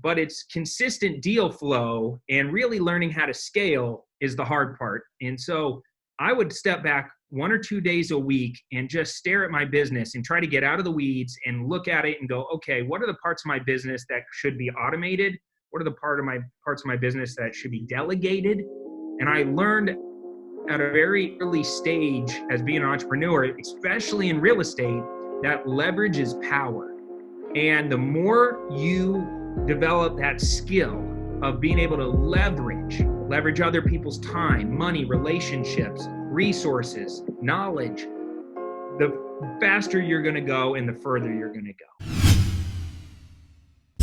but it's consistent deal flow, and really learning how to scale is the hard part. And so I would step back 1 or 2 days a week and just stare at my business and try to get out of the weeds and look at it and go, okay, what are the parts of my business that should be automated? What are the parts of my business that should be delegated? And I learned at a very early stage as being an entrepreneur, especially in real estate, that leverage is power. And the more you develop that skill of being able to leverage other people's time, money, relationships, resources, knowledge, the faster you're going to go and the further you're going to go.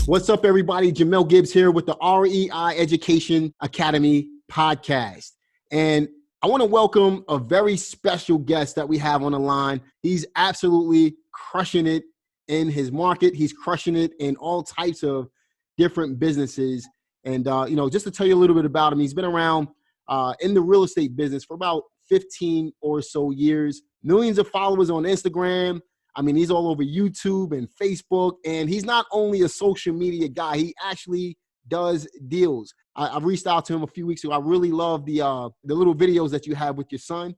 What's up, everybody? Jamel Gibbs here with the REI Education Academy podcast. And I want to welcome a very special guest that we have on the line. He's absolutely crushing it in his market. He's crushing it in all types of different businesses. And, just to tell you a little bit about him, he's been around in the real estate business for about 15 or so years, millions of followers on Instagram. I mean, he's all over YouTube and Facebook, and he's not only a social media guy, he actually does deals. I reached out to him a few weeks ago. I really love the little videos that you have with your son,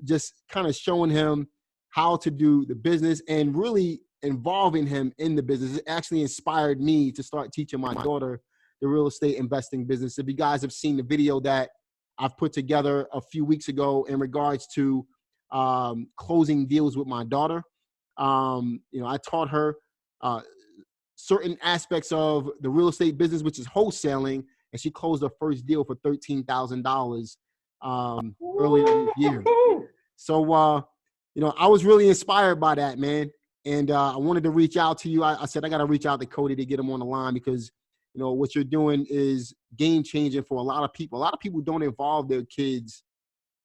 just kind of showing him how to do the business and really involving him in the business. It actually inspired me to start teaching my daughter the real estate investing business. If you guys have seen the video that I've put together a few weeks ago in regards to closing deals with my daughter, I taught her certain aspects of the real estate business, which is wholesaling, and she closed her first deal for $13,000 earlier this year. So, I was really inspired by that, man. And I wanted to reach out to you. I said, I got to reach out to Cody to get him on the line because, what you're doing is game changing for a lot of people. A lot of people don't involve their kids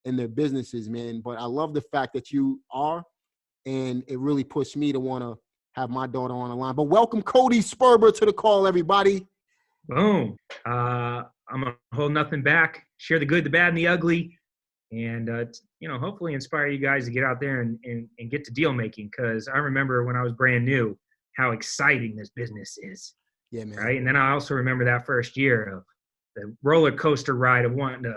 in their businesses, man. But I love the fact that you are, and it really pushed me to want to have my daughter on the line. But welcome Cody Sperber to the call, everybody. Boom. I'm going to hold nothing back, share the good, the bad, and the ugly, and, hopefully inspire you guys to get out there and get to deal making. Because I remember when I was brand new, how exciting this business is. Yeah, man. Right. And then I also remember that first year of the roller coaster ride of wanting to,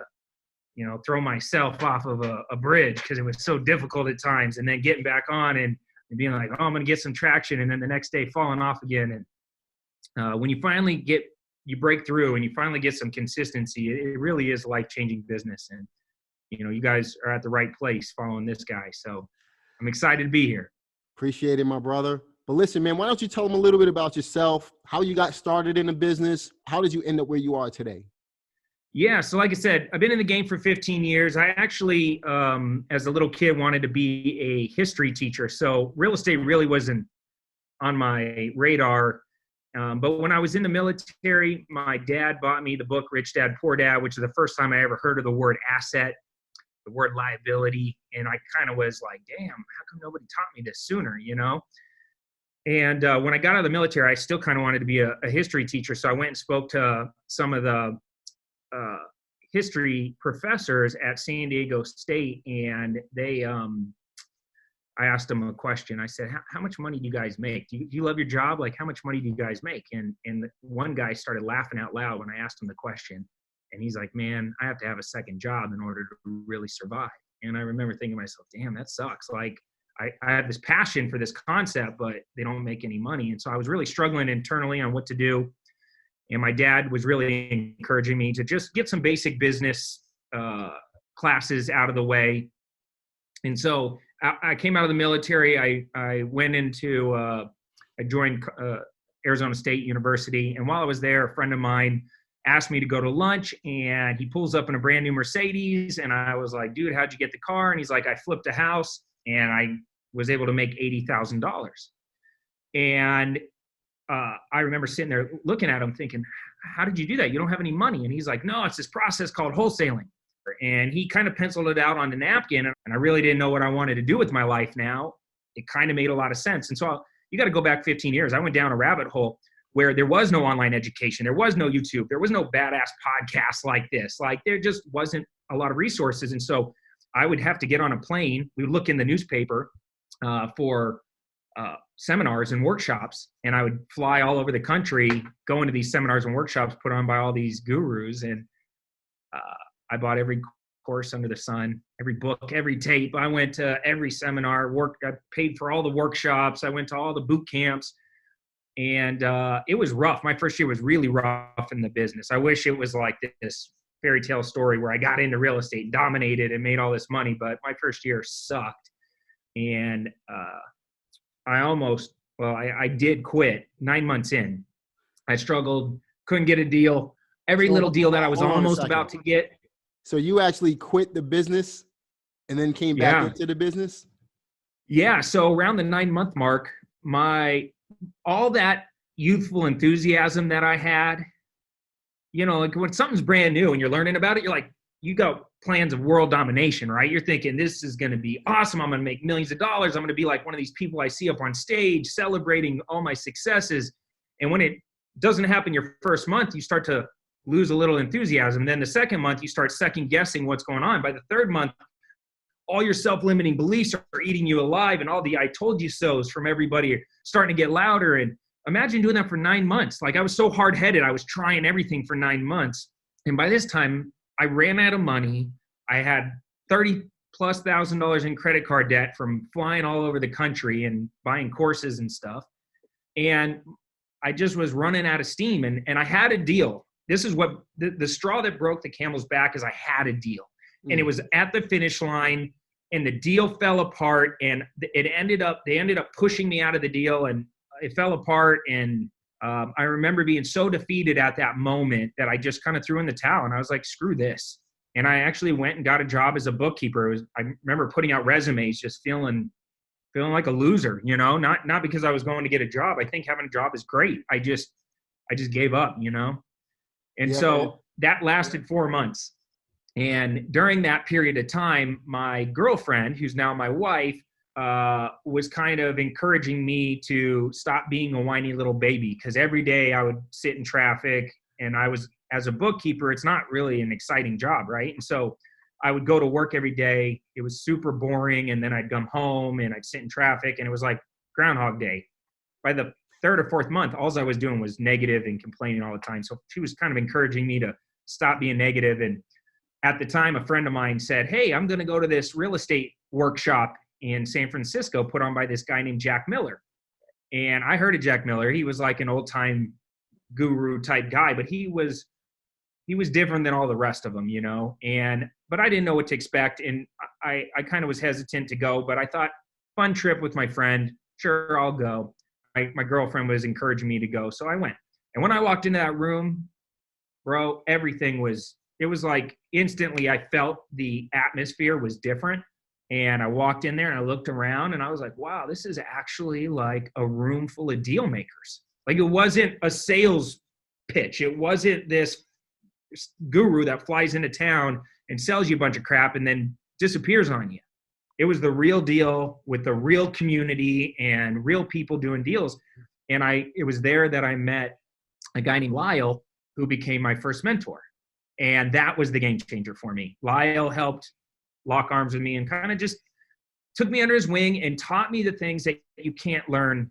throw myself off of a bridge because it was so difficult at times, and then getting back on and being like, oh, I'm going to get some traction. And then the next day falling off again. And when you finally you break through and you finally get some consistency, it really is a life-changing business. And, you guys are at the right place following this guy. So I'm excited to be here. Appreciate it, my brother. But listen, man, why don't you tell them a little bit about yourself, how you got started in the business? How did you end up where you are today? Yeah. So like I said, I've been in the game for 15 years. I actually, as a little kid, wanted to be a history teacher. So real estate really wasn't on my radar. But when I was in the military, my dad bought me the book, Rich Dad, Poor Dad, which is the first time I ever heard of the word asset, the word liability. And I kind of was like, damn, how come nobody taught me this sooner, And when I got out of the military, I still kind of wanted to be a history teacher. So I went and spoke to some of the history professors at San Diego State, and I asked them a question. I said, how much money do you guys make? Do you love your job? Like, how much money do you guys make? And one guy started laughing out loud when I asked him the question. And he's like, man, I have to have a second job in order to really survive. And I remember thinking to myself, damn, that sucks. Like, I have this passion for this concept, but they don't make any money. And so I was really struggling internally on what to do. And my dad was really encouraging me to just get some basic business classes out of the way. And so I came out of the military. I went into, I joined Arizona State University. And while I was there, a friend of mine asked me to go to lunch, and he pulls up in a brand new Mercedes. And I was like, dude, how'd you get the car? And he's like, I flipped a house and I was able to make $80,000. And I remember sitting there looking at him thinking, how did you do that? You don't have any money. And he's like, no, it's this process called wholesaling. And he kind of penciled it out on the napkin. And I really didn't know what I wanted to do with my life now. It kind of made a lot of sense. And so you got to go back 15 years. I went down a rabbit hole where there was no online education. There was no YouTube. There was no badass podcast like this. Like, there just wasn't a lot of resources. And so I would have to get on a plane. We would look in the newspaper for seminars and workshops, and I would fly all over the country going to these seminars and workshops put on by all these gurus. And I bought every course under the sun, every book, every tape. I went to every seminar, I paid for all the workshops. I went to all the boot camps, and it was rough. My first year was really rough in the business. I wish it was like this fairy tale story where I got into real estate, dominated, and made all this money, but my first year sucked. And I did quit 9 months in. I struggled, couldn't get a deal. Every little deal that I was almost about to get. So you actually quit the business and then came back into the business? Yeah. So around the 9-month mark, all that youthful enthusiasm that I had, like when something's brand new and you're learning about it, you're like, you got plans of world domination, right? You're thinking this is going to be awesome. I'm going to make millions of dollars. I'm going to be like one of these people I see up on stage celebrating all my successes. And when it doesn't happen your first month, you start to lose a little enthusiasm. Then the second month, you start second guessing what's going on. By the third month, all your self-limiting beliefs are eating you alive, and all the I told you so's from everybody are starting to get louder. And imagine doing that for 9 months. Like, I was so hard-headed. I was trying everything for 9 months. And by this time, I ran out of money. I had $30,000+ in credit card debt from flying all over the country and buying courses and stuff. And I just was running out of steam. And I had a deal. This is what the straw that broke the camel's back is I had a deal. And it was at the finish line, and the deal fell apart, and they ended up pushing me out of the deal, and it fell apart. And I remember being so defeated at that moment that I just kind of threw in the towel, and I was like, screw this. And I actually went and got a job as a bookkeeper. I remember putting out resumes, just feeling like a loser, not because I was going to get a job. I think having a job is great. I just gave up, And so that lasted 4 months. And during that period of time, my girlfriend, who's now my wife, was kind of encouraging me to stop being a whiny little baby, because every day I would sit in traffic, and as a bookkeeper, it's not really an exciting job, right? And so I would go to work every day. It was super boring. And then I'd come home and I'd sit in traffic, and it was like Groundhog Day. By the third or fourth month, all I was doing was negative and complaining all the time. So she was kind of encouraging me to stop being negative. And at the time, a friend of mine said, hey, I'm going to go to this real estate workshop in San Francisco put on by this guy named Jack Miller. And I heard of Jack Miller. He was like an old time guru type guy, but he was different than all the rest of them, but I didn't know what to expect. And I kind of was hesitant to go, but I thought, fun trip with my friend. Sure, I'll go. My girlfriend was encouraging me to go. So I went. And when I walked into that room, bro, it was like instantly I felt the atmosphere was different. And I walked in there and I looked around and I was like, wow, this is actually like a room full of deal makers. Like, it wasn't a sales pitch. It wasn't this guru that flies into town and sells you a bunch of crap and then disappears on you. It was the real deal with the real community and real people doing deals. And it was there that I met a guy named Lyle, who became my first mentor. And that was the game changer for me. Lyle helped lock arms with me and kind of just took me under his wing and taught me the things that you can't learn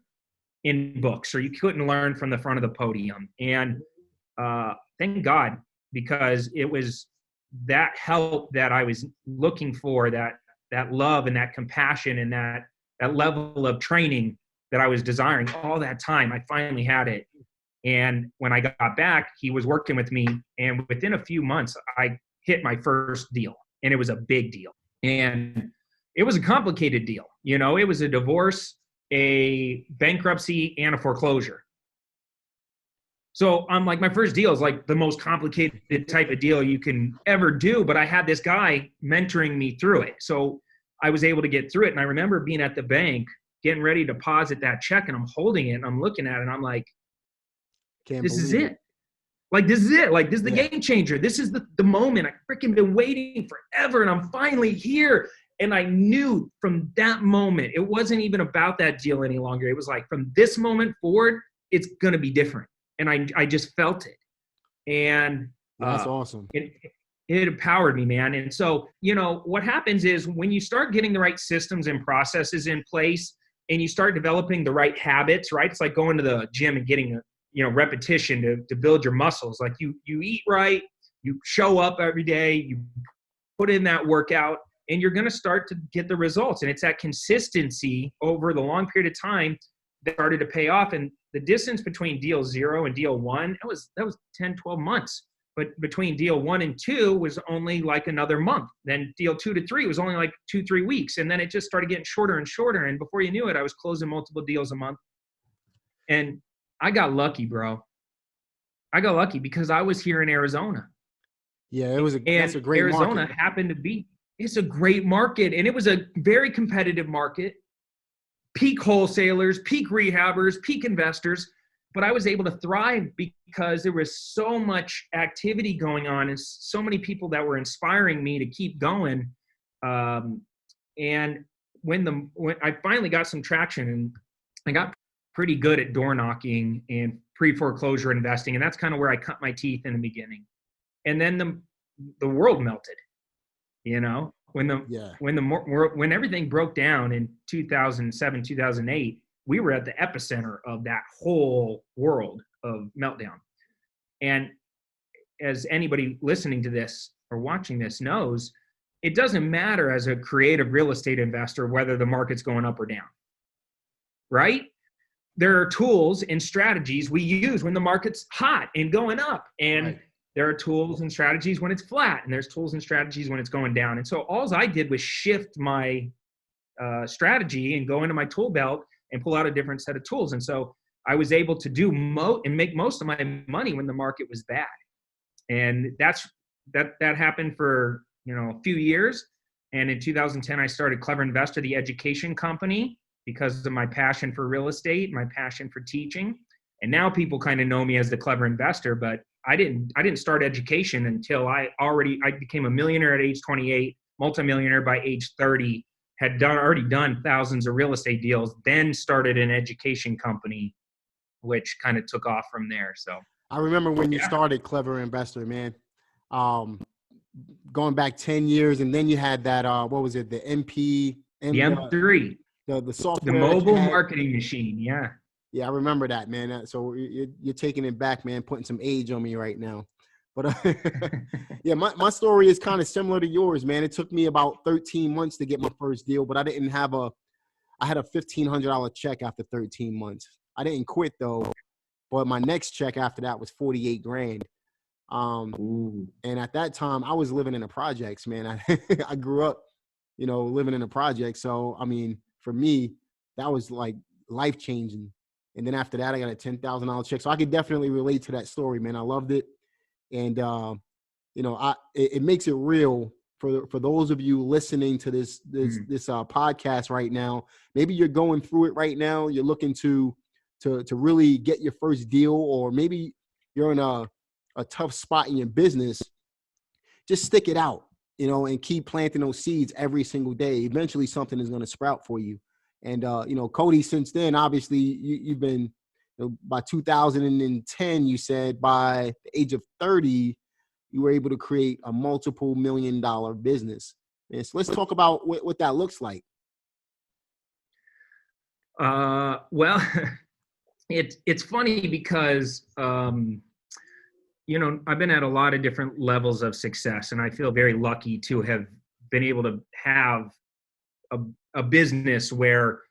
in books, or you couldn't learn from the front of the podium. And thank God, because it was that help that I was looking for, that love and that compassion and that level of training that I was desiring all that time. I finally had it. And when I got back, he was working with me. And within a few months, I hit my first deal. And it was a big deal. And it was a complicated deal. It was a divorce, a bankruptcy, and a foreclosure. So I'm like, my first deal is like the most complicated type of deal you can ever do. But I had this guy mentoring me through it. So I was able to get through it. And I remember being at the bank, getting ready to deposit that check, and I'm holding it and I'm looking at it and I'm like, this is it. Like, this is it. Like, this is the game changer. This is the moment. I've freaking been waiting forever, and I'm finally here. And I knew from that moment, it wasn't even about that deal any longer. It was like, from this moment forward, it's going to be different. And I just felt it. And that's awesome. It empowered me, man. And so, what happens is when you start getting the right systems and processes in place, and you start developing the right habits, right? It's like going to the gym and getting repetition to build your muscles. Like you eat right, you show up every day, you put in that workout, and you're going to start to get the results. And it's that consistency over the long period of time that started to pay off. And the distance between deal 0 and deal 1, that was 10, 12 months. But between deal 1 and 2 was only like another month. Then deal 2 to 3 was only like 2-3 weeks. And then it just started getting shorter and shorter. And before you knew it, I was closing multiple deals a month. And I got lucky, bro. I got lucky because I was here in Arizona. Yeah, that's a great Arizona market. happened to be, it's a great market. And it was a very competitive market. Peak wholesalers, peak rehabbers, peak investors. But I was able to thrive because there was so much activity going on and so many people that were inspiring me to keep going. And when I finally got some traction, and I got pretty good at door knocking and pre-foreclosure investing, and that's kind of where I cut my teeth in the beginning. And then the world melted, when everything broke down in 2007, 2008, we were at the epicenter of that whole world of meltdown. And as anybody listening to this or watching this knows, it doesn't matter as a creative real estate investor whether the market's going up or down, right? There are tools and strategies we use when the market's hot and going up. And right. There are tools and strategies when it's flat, and there's tools and strategies when it's going down. And so all I did was shift my strategy and go into my tool belt and pull out a different set of tools. And so I was able to do and make most of my money when the market was bad. And that happened for, a few years. And in 2010, I started Clever Investor, the education company, because of my passion for real estate, my passion for teaching. And now people kind of know me as the Clever Investor, but I didn't start education until I became a millionaire at age 28, multimillionaire by age 30, had already done thousands of real estate deals, then started an education company, which kind of took off from there. So I remember when you started Clever Investor, man, going back 10 years, and then you had that, what was it? The the M3, the software, the mobile marketing machine. Yeah. Yeah, I remember that, man. So you're taking it back, man, putting some age on me right now. But yeah, my story is kind of similar to yours, man. It took me about 13 months to get my first deal, but I had a $1,500 check after 13 months. I didn't quit though, but my next check after that was 48 grand. And at that time I was living in the projects, man. I grew up, living in the projects. So, I mean, for me, that was like life changing. And then after that, I got a $10,000 check. So I could definitely relate to that story, man. I loved it. And, it makes it real for those of you listening to this podcast right now. Maybe you're going through it right now. You're looking to really get your first deal, or maybe you're in a tough spot in your business. Just stick it out, and keep planting those seeds every single day. Eventually something is going to sprout for you. And, Cody, since then, obviously you've been, by 2010, you said by the age of 30, you were able to create a multiple $1 million business. And so let's talk about what that looks like. Well, it's funny because, I've been at a lot of different levels of success, and I feel very lucky to have been able to have a business where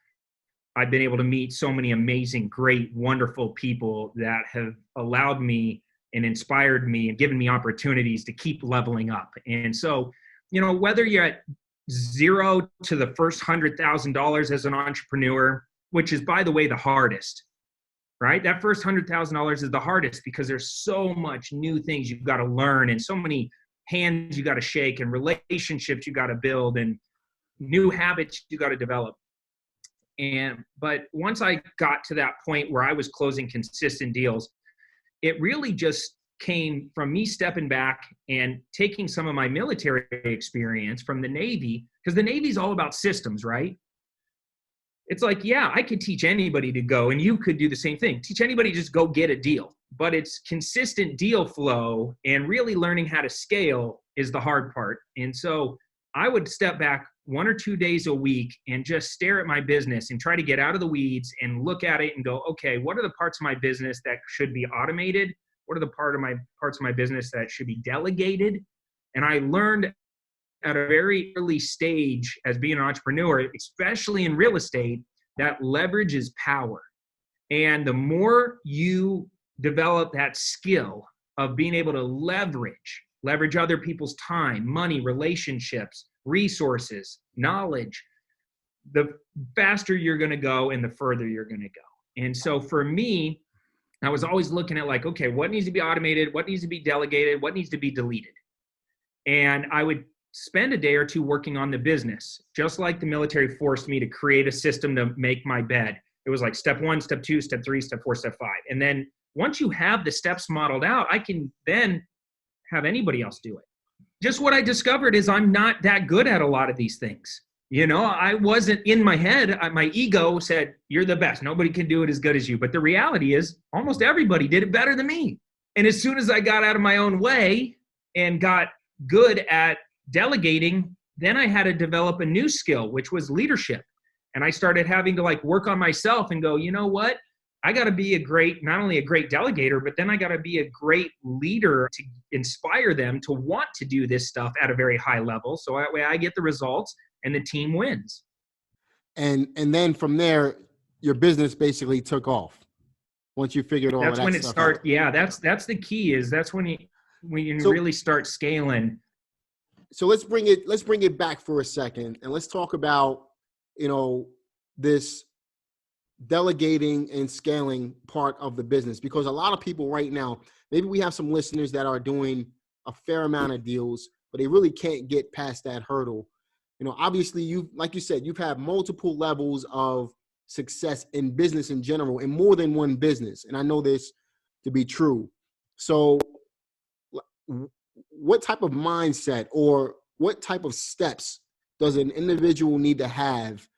I've been able to meet so many amazing, great, wonderful people that have allowed me and inspired me and given me opportunities to keep leveling up. And so, whether you're at 0 to the first $100,000 as an entrepreneur, which is, by the way, the hardest, right? That first $100,000 is the hardest because there's so much new things you've got to learn, and so many hands you got to shake, and relationships you got to build, and new habits you got to develop. But once I got to that point where I was closing consistent deals, it really just came from me stepping back and taking some of my military experience from the Navy, because the Navy's all about systems, right? It's like, yeah, I could teach anybody to go, and you could do the same thing. Teach anybody to just go get a deal. But it's consistent deal flow, and really learning how to scale is the hard part. And so I would step back 1 or 2 days a week and just stare at my business and try to get out of the weeds and look at it and go, okay, what are the parts of my business that should be automated? What are the parts of my business that should be delegated? And I learned at a very early stage as being an entrepreneur, especially in real estate, that leverage is power. And the more you develop that skill of being able to leverage other people's time, money, relationships, resources, knowledge, the faster you're going to go and the further you're going to go. And so for me, I was always looking at like, okay, what needs to be automated? What needs to be delegated? What needs to be deleted? And I would spend a day or two working on the business, just like the military forced me to create a system to make my bed. It was like step 1, step 2, step 3, step 4, step 5. And then once you have the steps modeled out, I can then have anybody else do it. Just what I discovered is I'm not that good at a lot of these things. You know, I wasn't in my head. My ego said, you're the best. Nobody can do it as good as you. But the reality is almost everybody did it better than me. And as soon as I got out of my own way and got good at delegating, then I had to develop a new skill, which was leadership. And I started having to like work on myself and go, you know what? I got to be not only a great delegator, but then I got to be a great leader to inspire them to want to do this stuff at a very high level. So that way I get the results and the team wins. And then from there, your business basically took off once you figured all that's that when it stuff starts. out. Yeah, that's the key is that's when you really start scaling. So let's bring it back for a second and let's talk about, you know, this delegating and scaling part of the business, because a lot of people right now, maybe we have some listeners that are doing a fair amount of deals, but they really can't get past that hurdle. You know, obviously like you said, you've had multiple levels of success in business in general, in more than one business. And I know this to be true. So what type of mindset or what type of steps does an individual need to have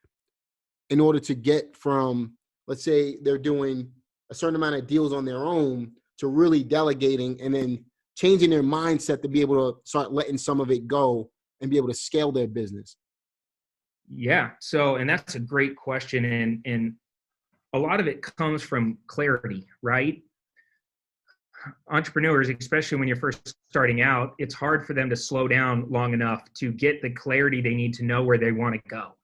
in order to get from, let's say they're doing a certain amount of deals on their own, to really delegating and then changing their mindset to be able to start letting some of it go and be able to scale their business? Yeah. So, and that's a great question. And a lot of it comes from clarity, right? Entrepreneurs, especially when you're first starting out, it's hard for them to slow down long enough to get the clarity they need to know where they want to go.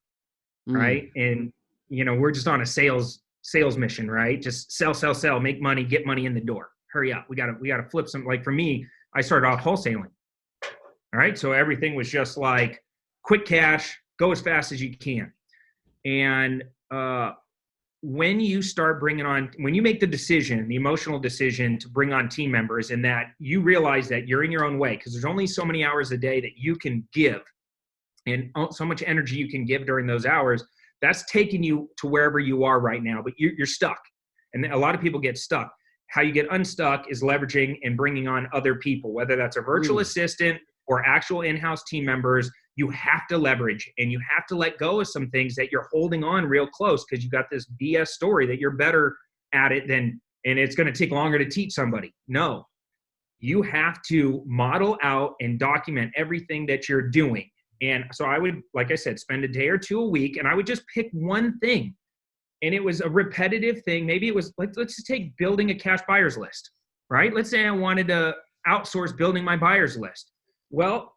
Right. And, you know, we're just on a sales mission, right? Just sell, make money, get money in the door. Hurry up. We got to flip some. Like for me, I started off wholesaling. All right. So everything was just like quick cash, go as fast as you can. And when you start when you make the decision, the emotional decision to bring on team members, and that you realize that you're in your own way, because there's only so many hours a day that you can give and so much energy you can give during those hours, that's taking you to wherever you are right now, but you're stuck. And a lot of people get stuck. How you get unstuck is leveraging and bringing on other people, whether that's a virtual assistant or actual in-house team members. You have to leverage and you have to let go of some things that you're holding on real close because you got this BS story that you're better at it than, and it's going to take longer to teach somebody. No, you have to model out and document everything that you're doing. And so I would, like I said, spend a day or two a week, and I would just pick one thing. And it was a repetitive thing. Maybe it was like, let's just take building a cash buyer's list, right? Let's say I wanted to outsource building my buyer's list. Well,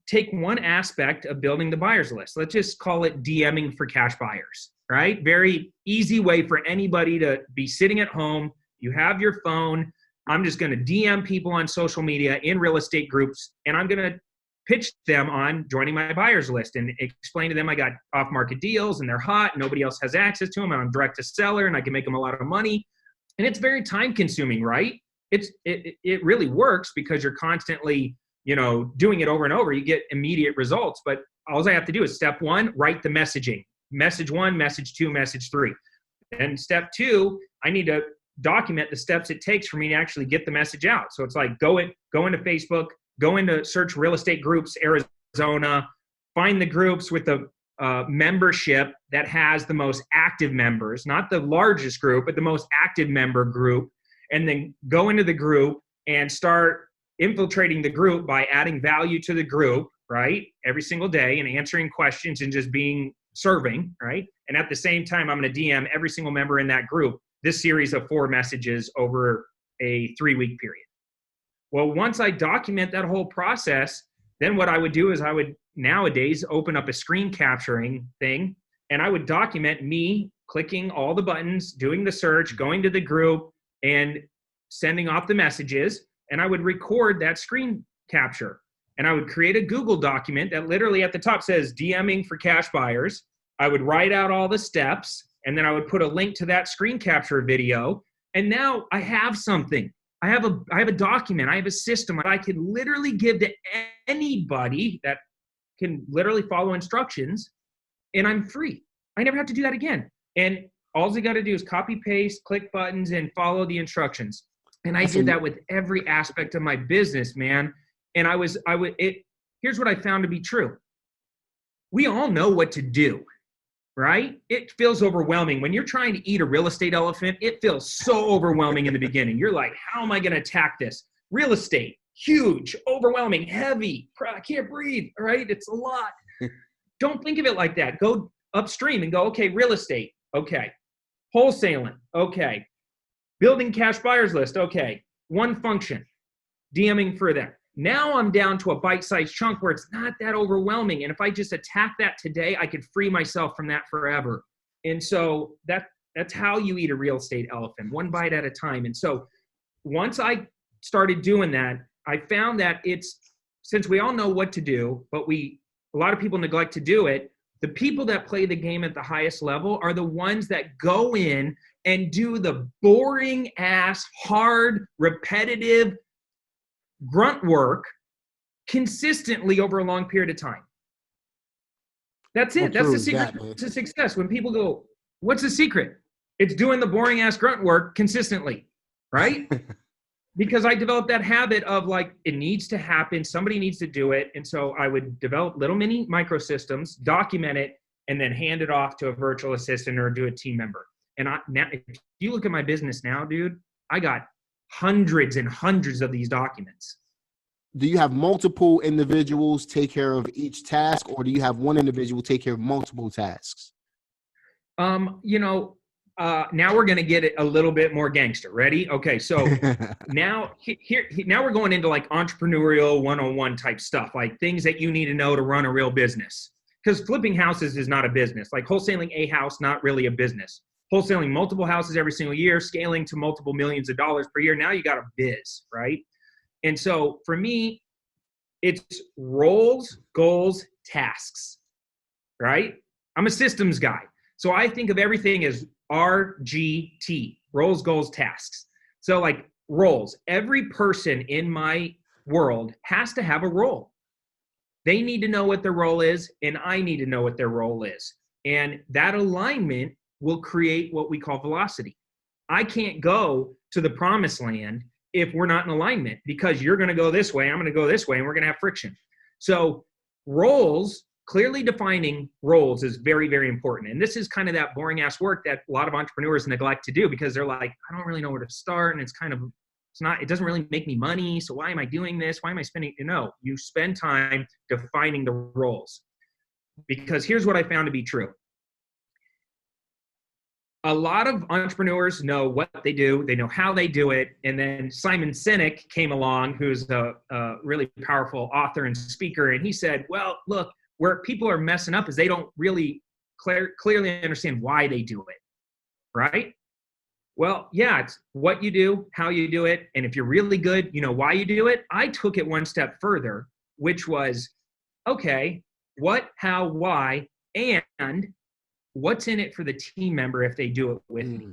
take one aspect of building the buyer's list. Let's just call it DMing for cash buyers, right? Very easy way for anybody to be sitting at home. You have your phone. I'm just going to DM people on social media in real estate groups, and I'm going to pitch them on joining my buyer's list and explain to them I got off-market deals and they're hot. Nobody else has access to them. And I'm direct to seller and I can make them a lot of money. And it's very time consuming, right? It really works because you're constantly, doing it over and over. You get immediate results, but all I have to do is step one, write the messaging. Message 1, message 2, message 3. And step 2, I need to document the steps it takes for me to actually get the message out. So it's like go into Facebook, go into search real estate groups, Arizona, find the groups with the membership that has the most active members, not the largest group, but the most active member group. And then go into the group and start infiltrating the group by adding value to the group, right? Every single day and answering questions and just serving, right? And at the same time, I'm going to DM every single member in that group this series of 4 messages over a 3-week period. Well, once I document that whole process, then what I would do is I would nowadays open up a screen capturing thing, and I would document me clicking all the buttons, doing the search, going to the group, and sending off the messages, and I would record that screen capture. And I would create a Google document that literally at the top says DMing for cash buyers. I would write out all the steps, and then I would put a link to that screen capture video. And now I have something. I have a document. I have a system that I could literally give to anybody that can literally follow instructions, and I'm free. I never have to do that again. And all you got to do is copy, paste, click buttons, and follow the instructions. And I did that with every aspect of my business, man. And here's what I found to be true. We all know what to do, right? It feels overwhelming. When you're trying to eat a real estate elephant, it feels so overwhelming in the beginning. You're like, how am I going to attack this? Real estate, huge, overwhelming, heavy. I can't breathe, all right? It's a lot. Don't think of it like that. Go upstream and go, okay, real estate, okay. Wholesaling, okay. Building cash buyers list, okay. One function, DMing for them. Now I'm down to a bite-sized chunk where it's not that overwhelming. And if I just attack that today, I could free myself from that forever. And so that's how you eat a real estate elephant, one bite at a time. And so once I started doing that, I found that since we all know what to do, but a lot of people neglect to do it, the people that play the game at the highest level are the ones that go in and do the boring ass, hard, repetitive, grunt work consistently over a long period of time. That's it. That's the secret to success. When people go, what's the secret? It's doing the boring ass grunt work consistently, right? Because I developed that habit of like, it needs to happen. Somebody needs to do it. And so I would develop little mini microsystems, document it, and then hand it off to a virtual assistant or do a team member. And now, if you look at my business now, dude, I got hundreds and hundreds of these documents. Do you have multiple individuals take care of each task, or do you have one individual take care of multiple tasks? Now we're going to get it a little bit more gangster. Ready? Okay. So now we're going into like entrepreneurial 101 type stuff, like things that you need to know to run a real business. Because flipping houses is not a business. Like wholesaling a house, not really a business. Wholesaling multiple houses every single year, scaling to multiple millions of dollars per year. Now you got a biz, right? And so for me, it's roles, goals, tasks, right? I'm a systems guy. So I think of everything as RGT, roles, goals, tasks. So like roles, every person in my world has to have a role. They need to know what their role is, and I need to know what their role is. And that alignment will create what we call velocity. I can't go to the promised land if we're not in alignment, because you're going to go this way, I'm going to go this way, and we're going to have friction. So roles, clearly defining roles is very, very important. And this is kind of that boring ass work that a lot of entrepreneurs neglect to do, because they're like, I don't really know where to start. And it doesn't really make me money. So why am I doing this? Why am I spending? No, you spend time defining the roles, because here's what I found to be true. A lot of entrepreneurs know what they do. They know how they do it. And then Simon Sinek came along, who's a really powerful author and speaker. And he said, well, look, where people are messing up is they don't really clearly understand why they do it, right? Well, yeah, it's what you do, how you do it. And if you're really good, you know why you do it. I took it one step further, which was, okay, what, how, why, and what's in it for the team member if they do it with me.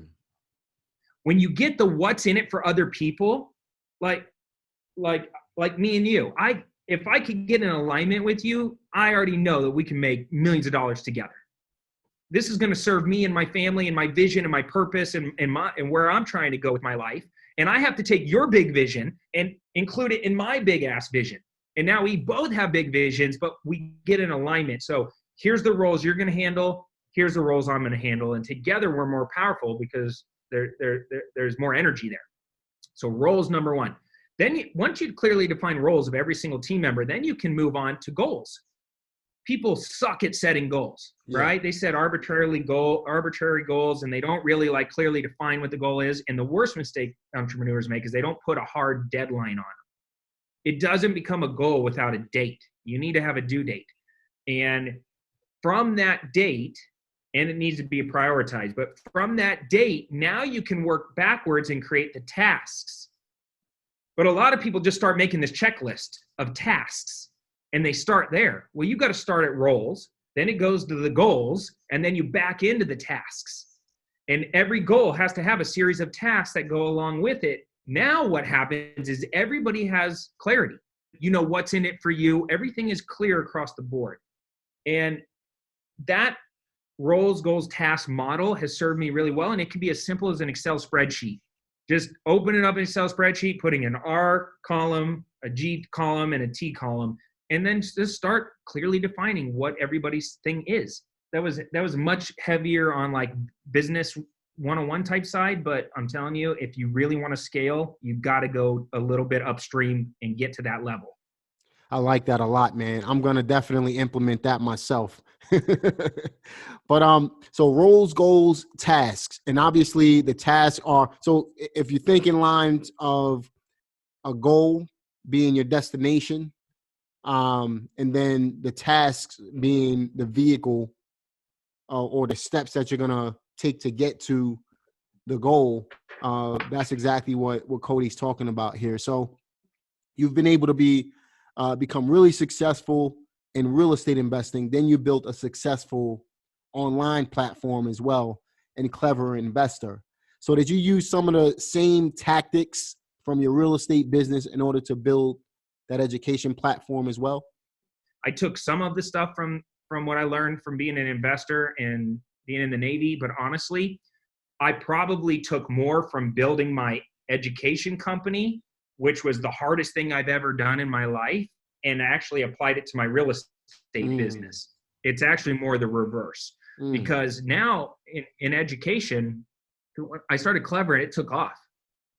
When you get the what's in it for other people, like me and you, if I could get in alignment with you, I already know that we can make millions of dollars together. This is going to serve me and my family and my vision and my purpose and where I'm trying to go with my life. And I have to take your big vision and include it in my big ass vision. And now we both have big visions, but we get in alignment. So here's the roles you're going to handle. Here's the roles I'm going to handle. And together we're more powerful because there's more energy there. So roles, number one. Then once you clearly define roles of every single team member, then you can move on to goals. People suck at setting goals, right? They set arbitrary goals, and they don't really like clearly define what the goal is. And the worst mistake entrepreneurs make is they don't put a hard deadline on it. It doesn't become a goal without a date. You need to have a due date. And from that date, and it needs to be prioritized, but from that date, now you can work backwards and create the tasks. But a lot of people just start making this checklist of tasks, and they start there. Well, you got to start at roles, then it goes to the goals, and then you back into the tasks. And every goal has to have a series of tasks that go along with it. Now what happens is everybody has clarity. You know what's in it for you. Everything is clear across the board. And that roles, goals, task model has served me really well. And it can be as simple as an Excel spreadsheet. Just opening up an Excel spreadsheet, putting an R column, a G column, and a T column, and then just start clearly defining what everybody's thing is. That was much heavier on like business 101 type side, but I'm telling you, if you really want to scale, you've got to go a little bit upstream and get to that level. I like that a lot, man. I'm going to definitely implement that myself. But so roles, goals, tasks, and obviously the tasks are, so if you think in lines of a goal being your destination, and then the tasks being the vehicle or the steps that you're going to take to get to the goal, that's exactly what Cody's talking about here. So you've been able to become really successful in real estate investing. Then you built a successful online platform as well, and Clever Investor. So did you use some of the same tactics from your real estate business in order to build that education platform as well? I took some of the stuff from what I learned from being an investor and being in the Navy, but honestly, I probably took more from building my education company, which was the hardest thing I've ever done in my life, and actually applied it to my real estate business. It's actually more the reverse, because now in education, I started Clever and it took off.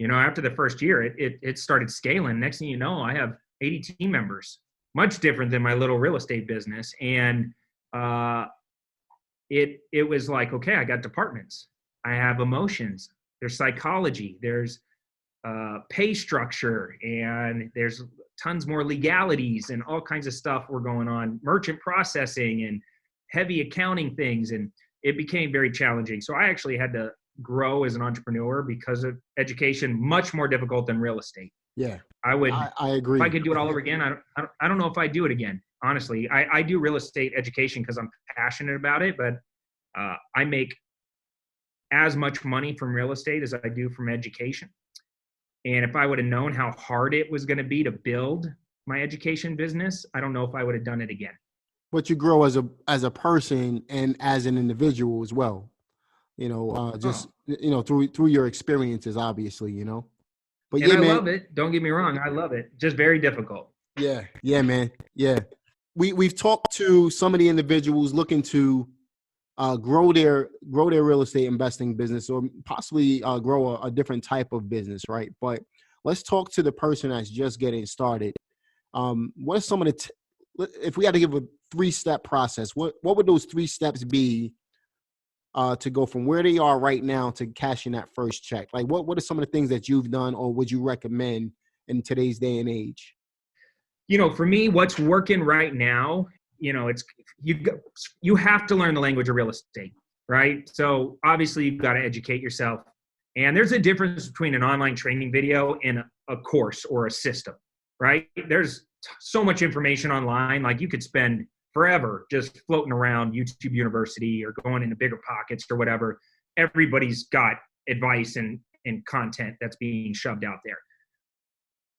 You know, after the first year, it started scaling. Next thing you know, I have 80 team members, much different than my little real estate business. And it was like, okay, I got departments. I have emotions. There's psychology. There's pay structure, and there's tons more legalities and all kinds of stuff were going on, merchant processing and heavy accounting things. And it became very challenging. So I actually had to grow as an entrepreneur because of education, much more difficult than real estate. Yeah, I agree. If I could do it all over again, I don't know if I'd do it again. Honestly, I do real estate education because I'm passionate about it, but I make as much money from real estate as I do from education. And if I would have known how hard it was going to be to build my education business, I don't know if I would have done it again. But you grow as a person and as an individual as well, you know, you know, through your experiences, obviously, you know. But and I love it. Don't get me wrong, I love it. Just very difficult. Yeah, man. Yeah, we've talked to some of the individuals looking to grow their real estate investing business, or possibly grow a different type of business, right? But let's talk to the person that's just getting started. What are some of the if we had to give a 3-step process, what would those 3 steps be to go from where they are right now to cashing that first check? Like what are some of the things that you've done or would you recommend in today's day and age? You know, for me, what's working right now, you know, it's you have to learn the language of real estate, right? So obviously you've got to educate yourself. And there's a difference between an online training video and a course or a system, right? There's so much information online. Like you could spend forever just floating around YouTube University or going into Bigger Pockets or whatever. Everybody's got advice and content that's being shoved out there.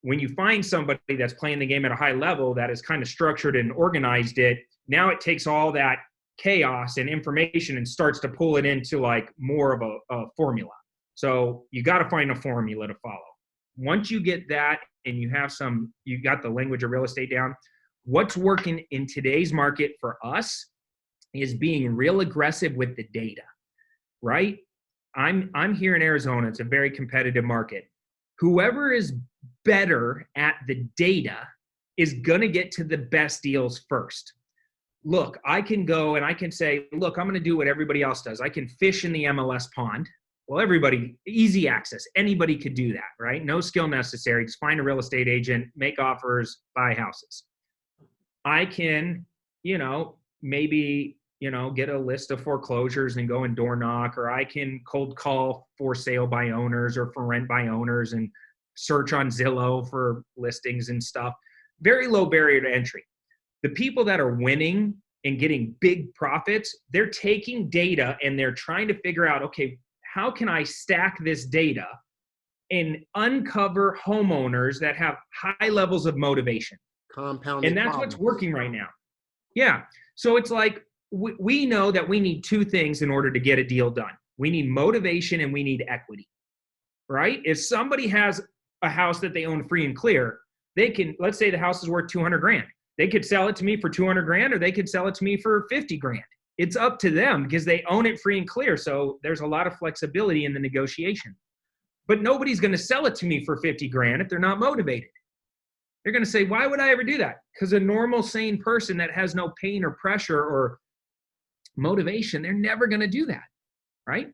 When you find somebody that's playing the game at a high level that is kind of structured and organized it, now it takes all that chaos and information and starts to pull it into like more of a formula. So you got to find a formula to follow. Once you get that and you got the language of real estate down, what's working in today's market for us is being real aggressive with the data, right? I'm here in Arizona. It's a very competitive market. Whoever is better at the data is going to get to the best deals first. Look, I can go and I can say, look, I'm going to do what everybody else does. I can fish in the MLS pond. Well, everybody, easy access. Anybody could do that, right? No skill necessary. Just find a real estate agent, make offers, buy houses. I can, maybe, get a list of foreclosures and go and door knock, or I can cold call for sale by owners or for rent by owners and search on Zillow for listings and stuff. Very low barrier to entry. The people that are winning and getting big profits, they're taking data and they're trying to figure out, okay, how can I stack this data and uncover homeowners that have high levels of motivation? Compounding And that's problems. what's working right now. Yeah. So it's like, we know that we need two things in order to get a deal done. We need motivation and we need equity, right? If somebody has a house that they own free and clear, they can, let's say the house is worth 200 grand. They could sell it to me for 200 grand, or they could sell it to me for 50 grand. It's up to them because they own it free and clear. So there's a lot of flexibility in the negotiation. But nobody's going to sell it to me for 50 grand if they're not motivated. They're going to say, why would I ever do that? Because a normal, sane person that has no pain or pressure or motivation, they're never going to do that, right?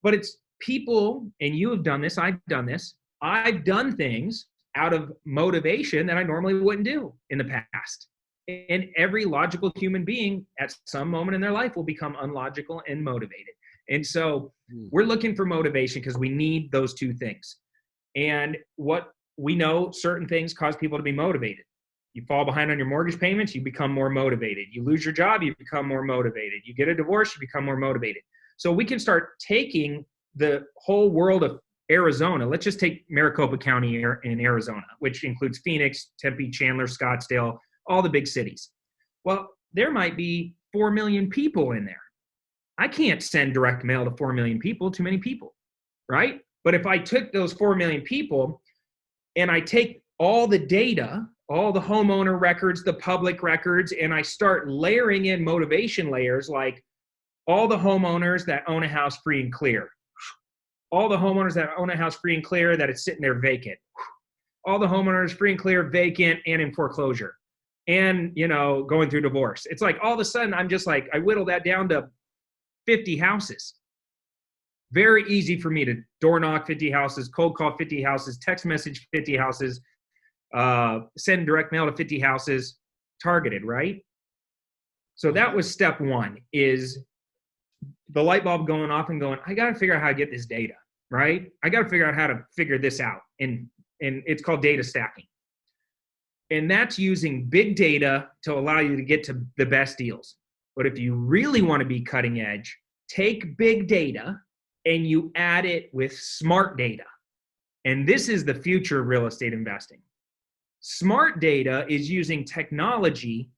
But it's people, and you have done this, I've done this. I've done things out of motivation that I normally wouldn't do in the past. And every logical human being at some moment in their life will become unlogical and motivated. And so we're looking for motivation because we need those two things. And what we know, certain things cause people to be motivated. You fall behind on your mortgage payments, you become more motivated. You lose your job, you become more motivated. You get a divorce, you become more motivated. So we can start taking the whole world of Arizona. Let's just take Maricopa County in Arizona, which includes Phoenix, Tempe, Chandler, Scottsdale, all the big cities. Well, there might be 4 million people in there. I can't send direct mail to 4 million people, too many people, right? But if I took those 4 million people and I take all the data, all the homeowner records, the public records, and I start layering in motivation layers like all the homeowners that own a house free and clear, all the homeowners that own a house free and clear that it's sitting there vacant, all the homeowners free and clear, vacant, and in foreclosure, and, going through divorce. It's like all of a sudden I'm just like, I whittled that down to 50 houses. Very easy for me to door knock 50 houses, cold call 50 houses, text message 50 houses, send direct mail to 50 houses, targeted, right? So that was step one, is the light bulb going off and going, I got to figure out how to get this data, right? I got to figure out how to figure this out. And it's called data stacking. And that's using big data to allow you to get to the best deals. But if you really want to be cutting edge, take big data and you add it with smart data. And this is the future of real estate investing. Smart data is using technology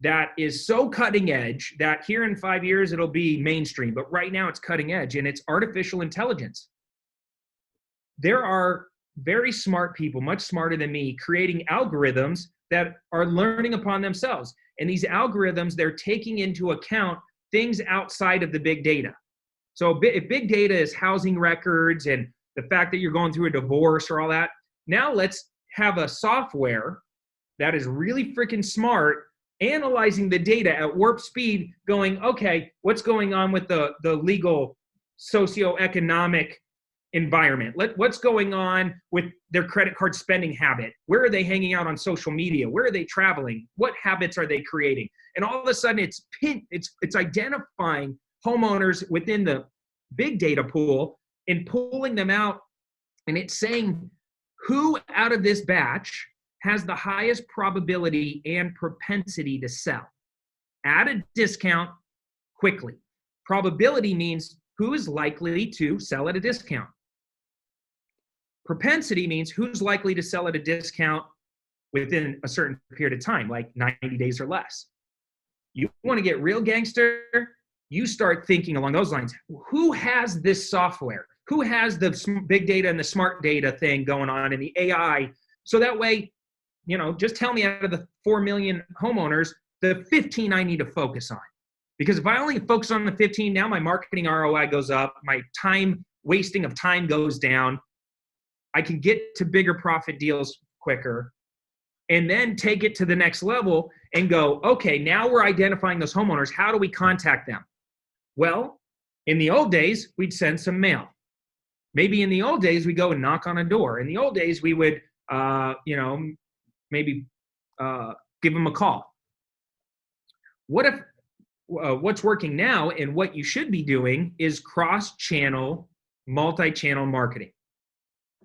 that is so cutting edge that here in 5 years, it'll be mainstream. But right now it's cutting edge, and it's artificial intelligence. There are very smart people, much smarter than me, creating algorithms that are learning upon themselves. And these algorithms, they're taking into account things outside of the big data. So if big data is housing records and the fact that you're going through a divorce or all that, now let's have a software that is really freaking smart, analyzing the data at warp speed, going, okay, what's going on with the legal socioeconomic environment? What's going on with their credit card spending habit? Where are they hanging out on social media? Where are they traveling? What habits are they creating? And all of a sudden it's identifying homeowners within the big data pool and pulling them out. And it's saying who out of this batch has the highest probability and propensity to sell at a discount quickly. Probability means who is likely to sell at a discount. Propensity means who's likely to sell at a discount within a certain period of time, like 90 days or less. You want to get real gangster, you start thinking along those lines. Who has this software? Who has the big data and the smart data thing going on in the AI? So that way, just tell me out of the 4 million homeowners, the 15 I need to focus on. Because if I only focus on the 15, now my marketing ROI goes up, my wasting of time goes down. I can get to bigger profit deals quicker, and then take it to the next level and go, okay, now we're identifying those homeowners. How do we contact them? Well, in the old days, we'd send some mail. Maybe in the old days, we go and knock on a door. In the old days, we would, maybe give them a call. What if what's working now and what you should be doing is cross-channel, multi-channel marketing.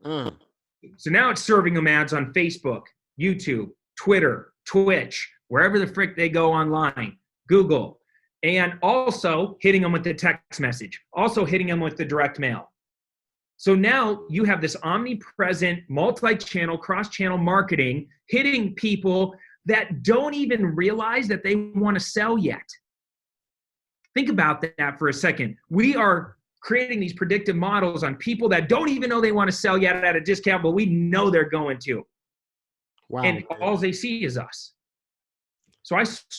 So now it's serving them ads on Facebook, YouTube, Twitter, Twitch, wherever the frick they go online, Google, and also hitting them with the text message, also hitting them with the direct mail. So now you have this omnipresent, multi-channel, cross-channel marketing hitting people that don't even realize that they want to sell yet. Think about that for a second. We are creating these predictive models on people that don't even know they want to sell yet at a discount, but we know they're going to. Wow. And all they see is us. So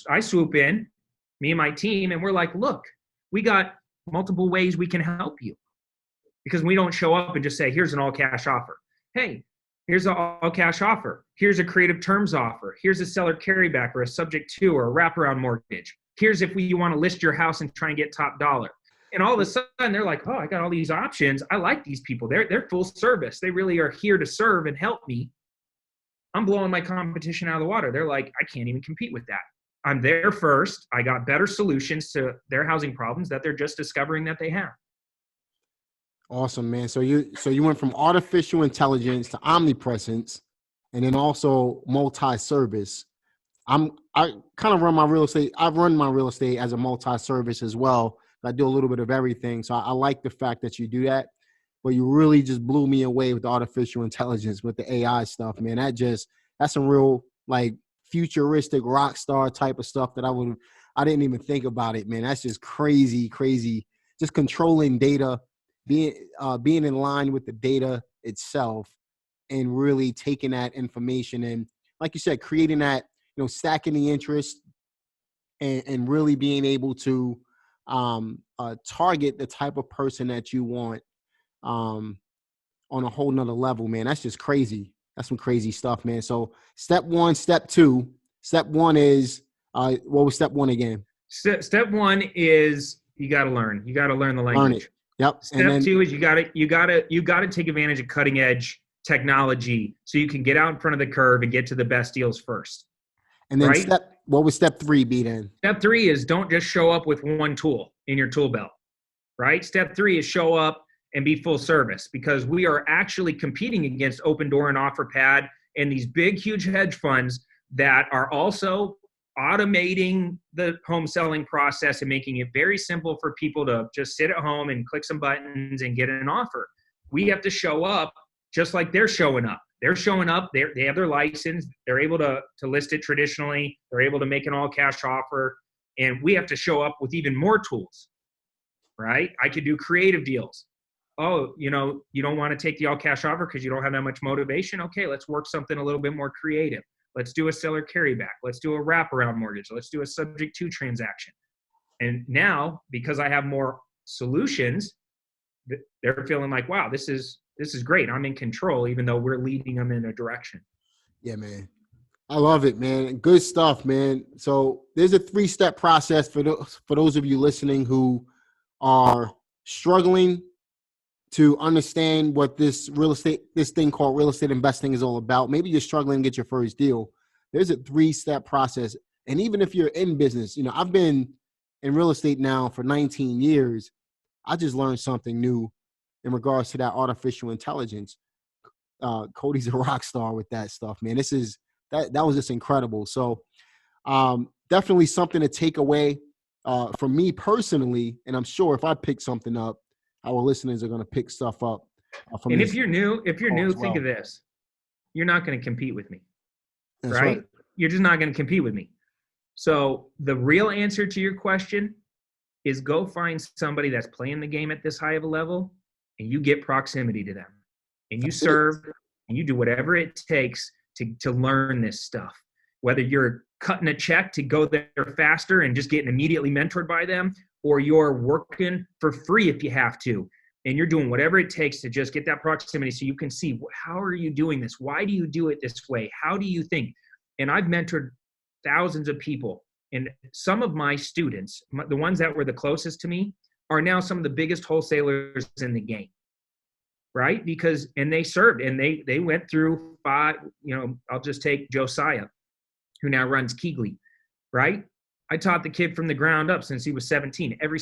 I swoop in, me and my team, and we're like, look, we got multiple ways we can help you. Because we don't show up and just say, here's an all-cash offer. Hey, here's an all-cash offer. Here's a creative terms offer. Here's a seller carryback or a subject to or a wraparound mortgage. Here's if you want to list your house and try and get top dollar. And all of a sudden, they're like, oh, I got all these options. I like these people. They're full service. They really are here to serve and help me. I'm blowing my competition out of the water. They're like, I can't even compete with that. I'm there first. I got better solutions to their housing problems that they're just discovering that they have. Awesome, man. So you went from artificial intelligence to omnipresence, and then also multi-service. I kind of run my real estate. I've run my real estate as a multi-service as well. I do a little bit of everything. So I like the fact that you do that, but you really just blew me away with the artificial intelligence, with the AI stuff, man. That's some real like futuristic rock star type of stuff that I didn't even think about it, man. That's just crazy. Just controlling data, being in line with the data itself, and really taking that information and, like you said, creating that, stacking the interest and really being able to target the type of person that you want on a whole nother level, man. That's just crazy. That's some crazy stuff, man. So step one, step two. Step one is, what was step one again? Step one is you got to learn. You got to learn the language. Learn it. Yep. Step two is you got to take advantage of cutting edge technology so you can get out in front of the curve and get to the best deals first. And then right? What would step three be then? Step three is don't just show up with one tool in your tool belt, right? Step three is show up and be full service, because we are actually competing against Open Door and OfferPad and these big, huge hedge funds that are also automating the home selling process and making it very simple for people to just sit at home and click some buttons and get an offer. We have to show up just like they're showing up. They're showing up, they have their license, they're able to list it traditionally, they're able to make an all-cash offer, and we have to show up with even more tools, right? I could do creative deals. Oh, you don't want to take the all-cash offer because you don't have that much motivation? Okay, let's work something a little bit more creative. Let's do a seller carryback. Let's do a wraparound mortgage. Let's do a subject to transaction. And now, because I have more solutions, they're feeling like, wow, this is great. I'm in control, even though we're leading them in a direction. Yeah, man. I love it, man. Good stuff, man. So there's a 3-step process for those of you listening who are struggling to understand what this thing called real estate investing is all about. Maybe you're struggling to get your first deal. There's a 3-step process. And even if you're in business, I've been in real estate now for 19 years. I just learned something new in regards to that artificial intelligence. Cody's a rock star with that stuff, man. That was just incredible. So definitely something to take away from me personally. And I'm sure if I pick something up, our listeners are going to pick stuff up. From and if you're new, think of this. You're not going to compete with me, right? You're just not going to compete with me. So the real answer to your question is go find somebody that's playing the game at this high of a level, and you get proximity to them, and you serve, and you do whatever it takes to learn this stuff. Whether you're cutting a check to go there faster and just getting immediately mentored by them, or you're working for free if you have to. and you're doing whatever it takes to just get that proximity so you can see, how are you doing this? Why do you do it this way? How do you think? And I've mentored thousands of people. And some of my students, the ones that were the closest to me, are now some of the biggest wholesalers in the game, right? Because, and they served, and they went through 5, I'll just take Josiah, who now runs Keegley, right? I taught the kid from the ground up since he was 17, every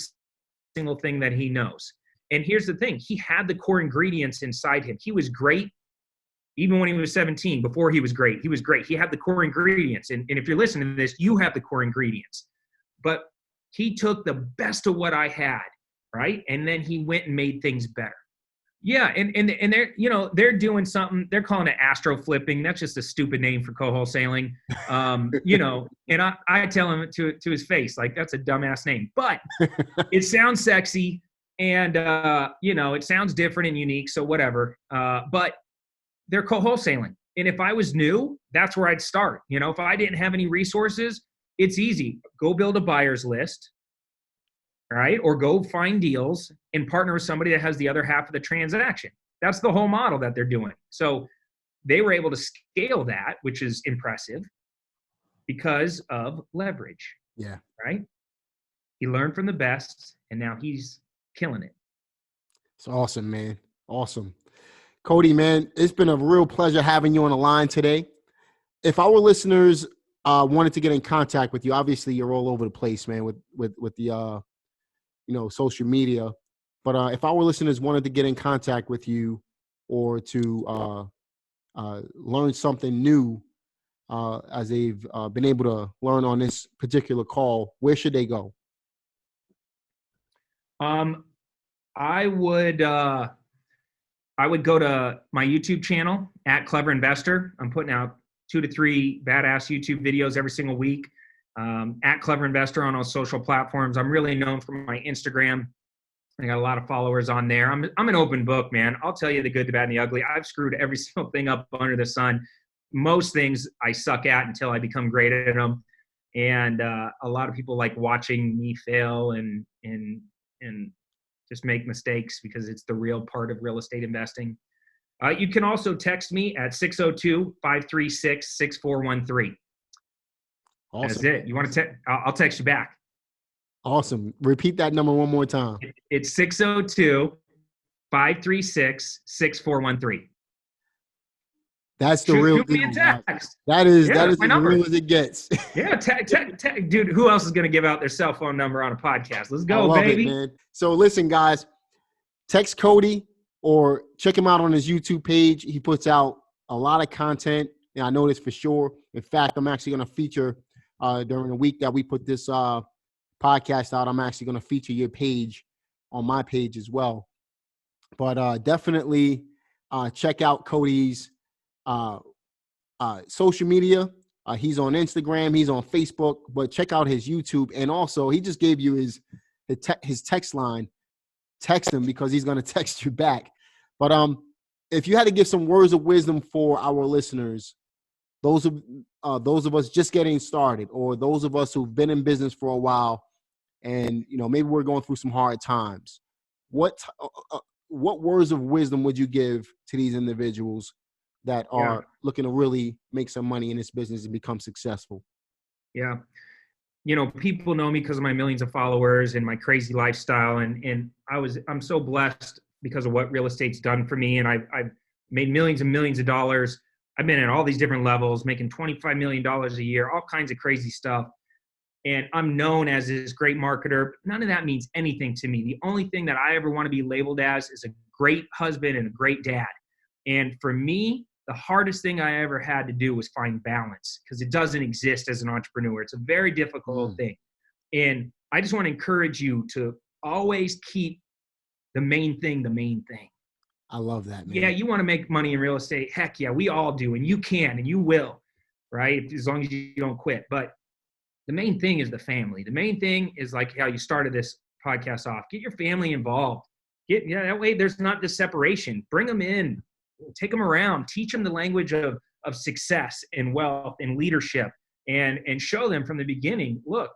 single thing that he knows. And here's the thing, he had the core ingredients inside him. He was great even when he was 17. Before he was great, he was great. He had the core ingredients. And if you're listening to this, you have the core ingredients. But he took the best of what I had, right? And then he went and made things better. Yeah, and they're doing something. They're calling it astro flipping. That's just a stupid name for co-wholesaling. And I tell him to his face, like, that's a dumbass name. But it sounds sexy, and it sounds different and unique. So whatever. But they're co-wholesaling. And if I was new, that's where I'd start. If I didn't have any resources, it's easy. Go build a buyer's list. Right? Or go find deals and partner with somebody that has the other half of the transaction. That's the whole model that they're doing. So they were able to scale that, which is impressive, because of leverage. Yeah. Right? He learned from the best, and now he's killing it. It's awesome, man. Awesome. Cody, man, it's been a real pleasure having you on the line today. If our listeners wanted to get in contact with you, obviously you're all over the place, man, with the social media. But if our listeners wanted to get in contact with you or to learn something new as they've been able to learn on this particular call, where should they go? I would go to my YouTube channel at Clever Investor. I'm putting out 2 to 3 badass YouTube videos every single week. At Clever Investor on all social platforms. I'm really known for my Instagram. I got a lot of followers on there. I'm an open book, man. I'll tell you the good, the bad, and the ugly. I've screwed every single thing up under the sun. Most things I suck at until I become great at them. And a lot of people like watching me fail and just make mistakes, because it's the real part of real estate investing. You can also text me at 602-536-6413. Awesome. That's it. You want to I'll text you back. Awesome. Repeat that number one more time. It's 602-536-6413. That's the real deal. That is as real as it gets. Yeah, dude, who else is going to give out their cell phone number on a podcast? Let's go, baby. It, man. So listen, guys, text Cody or check him out on his YouTube page. He puts out a lot of content, and I know this for sure. In fact, I'm actually going to feature during the week that we put this podcast out, I'm actually going to feature your page on my page as well. But definitely check out Cody's social media. He's on Instagram. He's on Facebook. But check out his YouTube. And also, he just gave you his text line. Text him, because he's going to text you back. But if you had to give some words of wisdom for our listeners, those of us just getting started, or those of us who've been in business for a while, and maybe we're going through some hard times, what words of wisdom would you give to these individuals that are looking to really make some money in this business and become successful? Yeah. People know me because of my millions of followers and my crazy lifestyle. And I'm so blessed because of what real estate's done for me. And I've made millions and millions of dollars. I've been at all these different levels, making $25 million a year, all kinds of crazy stuff. And I'm known as this great marketer. None of that means anything to me. The only thing that I ever want to be labeled as is a great husband and a great dad. And for me, the hardest thing I ever had to do was find balance, because it doesn't exist as an entrepreneur. It's a very difficult thing. And I just want to encourage you to always keep the main thing the main thing. I love that, man. Yeah, you want to make money in real estate. Heck yeah, we all do. And you can, and you will, right? As long as you don't quit. But the main thing is the family. The main thing is like how you started this podcast off. Get your family involved. That way there's not this separation. Bring them in. Take them around. Teach them the language of success and wealth and leadership. And show them from the beginning, look,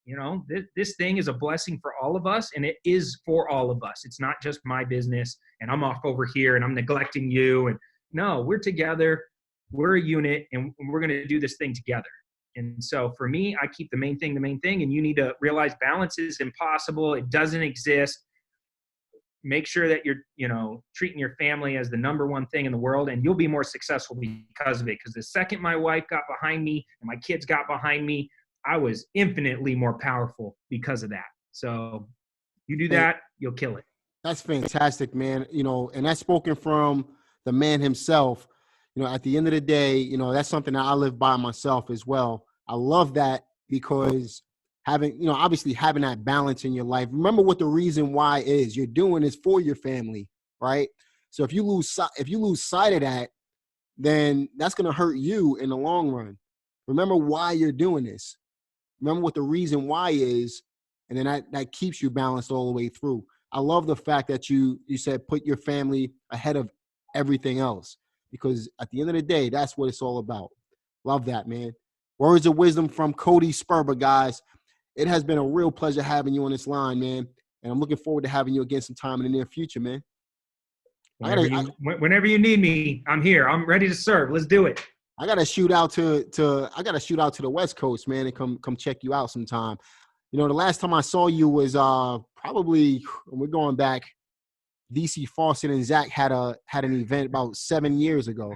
you know, this thing is a blessing for all of us, and it is for all of us. It's not just my business and I'm off over here and I'm neglecting you. And no, we're together, we're a unit, and we're going to do this thing together. And so for me, I keep the main thing, and you need to realize balance is impossible. It doesn't exist. Make sure that you're, you know, treating your family as the number one thing in the world, and you'll be more successful because of it. Because the second my wife got behind me and my kids got behind me, I was infinitely more powerful because of that. So you do that, you'll kill it. That's fantastic, man. You know, and that's spoken from the man himself. You know, at the end of the day, you know, that's something that I live by myself as well. I love that because having, you know, obviously having that balance in your life. Remember what the reason why is. You're doing this for your family, right? So if you lose sight of that, then that's going to hurt you in the long run. Remember why you're doing this. Remember what the reason why is, and then that keeps you balanced all the way through. I love the fact that you said put your family ahead of everything else, because at the end of the day, that's what it's all about. Love that, man. Words of wisdom from Cody Sperber, guys. It has been a real pleasure having you on this line, man. And I'm looking forward to having you again sometime in the near future, man. Whenever you need me, I'm here. I'm ready to serve. Let's do it. I gotta shoot out to the West Coast, man, and come check you out sometime. You know, the last time I saw you was probably, we're going back, DC Fawcett and Zach had an event about 7 years ago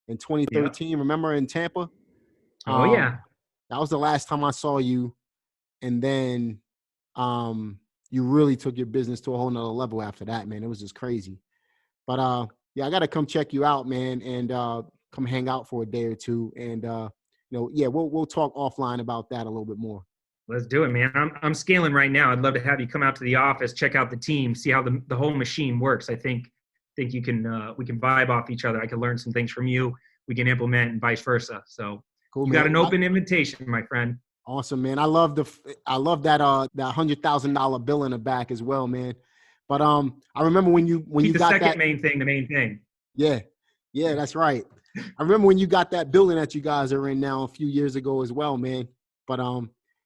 in 2013. Yeah. Remember, in Tampa? Oh yeah. That was the last time I saw you. And then you really took your business to a whole nother level after that, man. It was just crazy. But yeah, I gotta come check you out, man, and come hang out for a day or two. And you know, yeah, we'll talk offline about that a little bit more. Let's do it, man. I'm scaling right now. I'd love to have you come out to the office, check out the team, see how the whole machine works. I think you can we can vibe off each other. I can learn some things from you. We can implement, and vice versa. So cool, you got an open invitation, my friend. Awesome, man. I love that $100,000 bill in the back as well, man. But I remember when you got that the main thing. Yeah, that's right. I remember when you got that building that you guys are in now a few years ago as well, man. But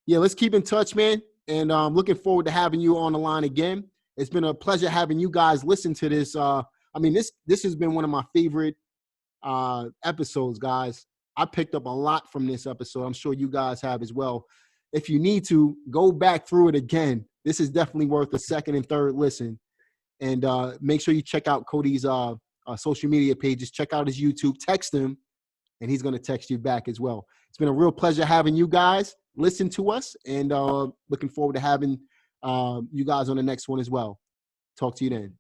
yeah, let's keep in touch, man. And I'm looking forward to having you on the line again. It's been a pleasure having you guys listen to this. I mean, this has been one of my favorite episodes, guys. I picked up a lot from this episode. I'm sure you guys have as well. If you need to, go back through it again. This is definitely worth a second and third listen. And make sure you check out Cody's social media pages. Check out his YouTube. Text him, and he's going to text you back as well. It's been a real pleasure having you guys listen to us, and looking forward to having you guys on the next one as well. Talk to you then.